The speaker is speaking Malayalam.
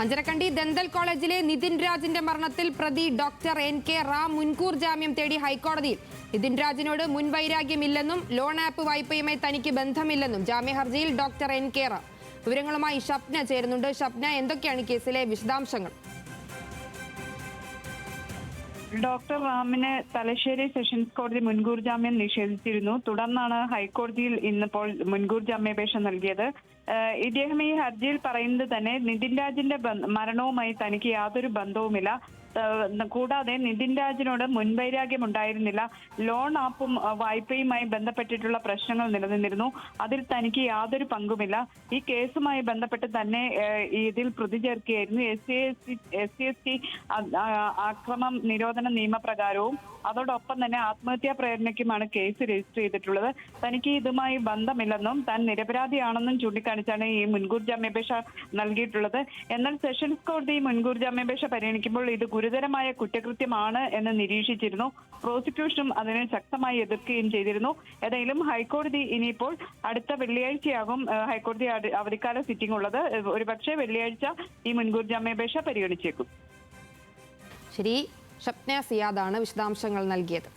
അഞ്ചരക്കണ്ടി ദന്തൽ കോളേജിലെ നിതിൻ രാജിന്റെ മരണത്തിൽ പ്രതി ഡോക്ടർ NK റാം മുൻകൂർ ജാമ്യം തേടി ഹൈക്കോടതിയിൽ. നിതിൻ രാജിനോട് മുൻവൈരാഗ്യമില്ലെന്നും ലോൺ ആപ്പ് വായ്പയുമായി തനിക്ക് ബന്ധമില്ലെന്നും ജാമ്യ ഹർജിയിൽ ഡോക്ടർ NK റാം. വിവരങ്ങളുമായി ഷപ്ന ചേരുന്നുണ്ട്. ഷപ്ന, എന്തൊക്കെയാണ് കേസിലെ വിശദാംശങ്ങൾ? ഡോക്ടർ റാമിന് തലശ്ശേരി സെഷൻസ് കോടതി മുൻകൂർ ജാമ്യം നിഷേധിച്ചിരുന്നു. തുടർന്നാണ് ഹൈക്കോടതിയിൽ ഇന്നിപ്പോൾ മുൻകൂർ ജാമ്യാപേക്ഷ നൽകിയത്. ഇദ്ദേഹം ഈ ഹർജിയിൽ പറയുന്നത് തന്നെ നിതിൻ രാജിന്റെ മരണവുമായി തനിക്ക് യാതൊരു ബന്ധവുമില്ല. കൂടാതെ നിതിൻ രാജിനോട് മുൻവൈരാഗ്യം ഉണ്ടായിരുന്നില്ല. ലോൺ ആപ്പും വായ്പയുമായി ബന്ധപ്പെട്ടിട്ടുള്ള പ്രശ്നങ്ങൾ നിലനിന്നിരുന്നു. അതിൽ തനിക്ക് യാതൊരു പങ്കുമില്ല. ഈ കേസുമായി ബന്ധപ്പെട്ട് തന്നെ ഇതിൽ പ്രതി ചേർക്കുകയായിരുന്നു. SC/ST അക്രമം നിരോധന നിയമപ്രകാരവും അതോടൊപ്പം തന്നെ ആത്മഹത്യാ പ്രേരണയ്ക്കുമാണ് കേസ് രജിസ്റ്റർ ചെയ്തിട്ടുള്ളത്. തനിക്ക് ഇതുമായി ബന്ധമില്ലെന്നും താൻ നിരപരാധിയാണെന്നും ചൂണ്ടിക്കാണിച്ചാണ് ഈ മുൻകൂർ ജാമ്യാപേക്ഷ നൽകിയിട്ടുള്ളത്. എന്നാൽ സെഷൻസ് കോടതി മുൻകൂർ ജാമ്യാപേക്ഷ പരിഗണിക്കുമ്പോൾ ഇത് ഗുരുതരമായ കുറ്റകൃത്യമാണ് എന്ന് നിരീക്ഷിച്ചിരുന്നു. പ്രോസിക്യൂഷനും അതിനെ ശക്തമായി എതിർക്കുകയും ചെയ്തിരുന്നു. ഏതായാലും ഹൈക്കോടതി ഇനിയിപ്പോൾ അടുത്ത വെള്ളിയാഴ്ചയാകും ഹൈക്കോടതി അവധിക്കാല സിറ്റിംഗ് ഉള്ളത്. ഒരുപക്ഷെ വെള്ളിയാഴ്ച ഈ മുൻകൂർ ജാമ്യാപേക്ഷ പരിഗണിച്ചേക്കും. ശരി, ഷപ്ന സിയാദാണ് വിശദാംശങ്ങൾ നൽകിയത്.